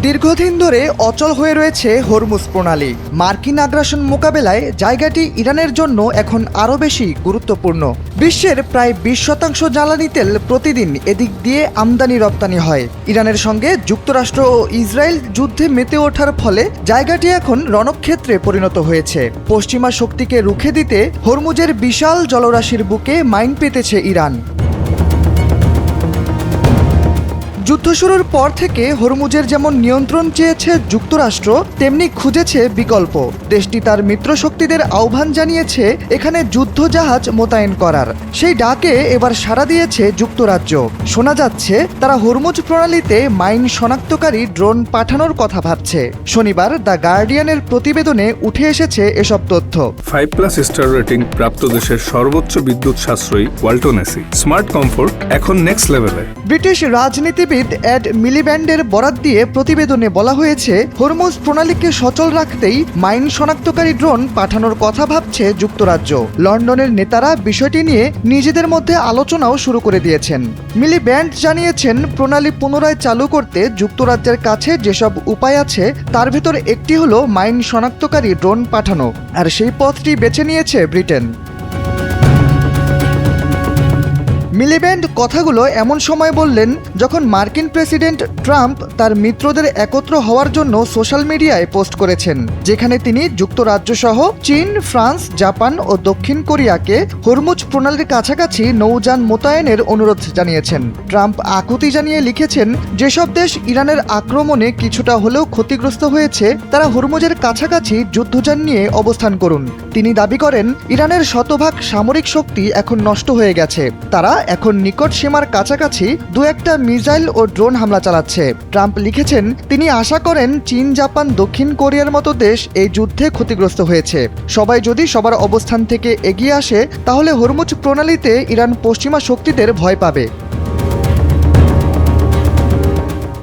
দীর্ঘদিন ধরে অচল হয়ে রয়েছে হরমুজ প্রণালী। মার্কিন আগ্রাসন মোকাবেলায় জায়গাটি ইরানের জন্য এখন আরও বেশি গুরুত্বপূর্ণ। বিশ্বের প্রায় 20% জ্বালানি তেল প্রতিদিন এদিক দিয়ে আমদানি রপ্তানি হয়। ইরানের সঙ্গে যুক্তরাষ্ট্র ও ইসরায়েল যুদ্ধে মেতে ওঠার ফলে জায়গাটি এখন রণক্ষেত্রে পরিণত হয়েছে। পশ্চিমা শক্তিকে রুখে দিতে হরমুজের বিশাল জলরাশির বুকে মাইন পেতেছে ইরান। যুদ্ধ শুরুর পর থেকে হরমুজের যেমন নিয়ন্ত্রণ চেয়েছে যুক্তরাষ্ট্র, তেমনি খুঁজেছে বিকল্প। দেশটি তার মিত্রশক্তিদের আহ্বান জানিয়েছে এখানে যুদ্ধজাহাজ মোতায়েন করার। সেই ডাকে এবার সাড়া দিয়েছে যুক্তরাজ্য। শোনা যাচ্ছে তারা হরমুজ প্রণালীতে মাইন শনাক্তকারী ড্রোন পাঠানোর কথা ভাবছে। শনিবার দ্য গার্ডিয়ানের প্রতিবেদনে উঠে এসেছে এসব তথ্য। 5+ স্টার রেটিং প্রাপ্ত দেশের সর্বোচ্চ বিদ্যুৎ সাশ্রয়ী ওয়ালটন এসি স্মার্ট কমফোর্ট এখন নেক্সট লেভেলে। ব্রিটিশ রাজনীতিবিদ এড মিলিব্যান্ডের বরাত দিয়ে প্রতিবেদনে বলা হয়েছে হরমুজ প্রণালীকে সচল রাখতেই মাইন শনাক্তকারী ড্রোন পাঠানোর কথা ভাবছে যুক্তরাজ্য। লন্ডনের নেতারা বিষয়টি নিয়ে নিজেদের মধ্যে আলোচনাও শুরু করে দিয়েছেন। মিলিব্যান্ড জানিয়েছেন প্রণালী পুনরায় চালু করতে যুক্তরাজ্যের কাছে যেসব উপায় আছে তার ভেতর একটি হলো মাইন শনাক্তকারী ড্রোন পাঠানো, আর সেই পথটি বেছে নিয়েছে ব্রিটেন। মিলিব্যান্ড কথাগুলো এমন সময় বললেন যখন মার্কিন প্রেসিডেন্ট ট্রাম্প তার মিত্রদের একত্র হওয়ার জন্য সোশ্যাল মিডিয়ায় পোস্ট করেছেন, যেখানে তিনি যুক্তরাজ্য সহ চীন, ফ্রান্স, জাপান ও দক্ষিণ কোরিয়াকে হরমুজ প্রণালীর কাছাকাছি নৌযান মোতায়েনের অনুরোধ জানিয়েছেন। ট্রাম্প আকুতি জানিয়ে লিখেছেন, যেসব দেশ ইরানের আক্রমণে কিছুটা হলেও ক্ষতিগ্রস্ত হয়েছে তারা হরমুজের কাছাকাছি যুদ্ধযান নিয়ে অবস্থান করুন। তিনি দাবি করেন ইরানের শতভাগ সামরিক শক্তি এখন নষ্ট হয়ে গেছে, তারা এখন নিকট সীমার কাছাকাছি দু একটা মিসাইল ও ড্রোন হামলা চালাচ্ছে। ট্রাম্প লিখেছেন তিনি আশা করেন চীন, জাপান, দক্ষিণ কোরিয়ার মতো দেশ এই যুদ্ধে ক্ষতিগ্রস্ত হয়েছে। সবাই যদি সবার অবস্থান থেকে এগিয়ে আসে তাহলে হরমুজ প্রণালীতে ইরান পশ্চিমা শক্তিদের ভয় পাবে।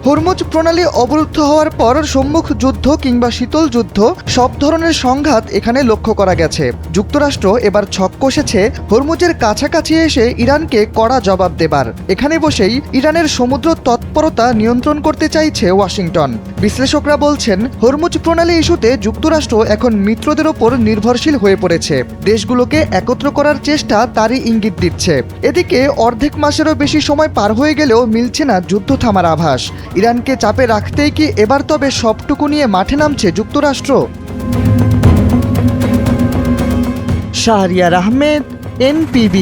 হরমুজ প্রণালী অবরুদ্ধ হওয়ার পর সম্মুখ যুদ্ধ কিংবা শীতল যুদ্ধ সব ধরনের সংঘাত এখানে লক্ষ্য করা গেছে। যুক্তরাষ্ট্র এবার ছক কষেছে হরমুজের কাছাকাছি এসে ইরানকে কড়া জবাব দেবার। এখানে বসেই ইরানের সমুদ্র তৎপরতা নিয়ন্ত্রণ করতে চাইছে ওয়াশিংটন। বিশ্লেষকরা বলছেন হরমুজ প্রণালী ইস্যুতে যুক্তরাষ্ট্র এখন মিত্রদের ওপর নির্ভরশীল হয়ে পড়েছে। দেশগুলোকে একত্র করার চেষ্টা তারই ইঙ্গিত দিচ্ছে। এদিকে অর্ধেক মাসেরও বেশি সময় পার হয়ে গেলেও মিলছে না যুদ্ধ থামার আভাস। ইরানকে চাপে রাখতেই কি এবার তবে সবটুকু নিয়ে মাঠে নামছে যুক্তরাষ্ট্র? শাহরিয়ার আহমেদ, NPB।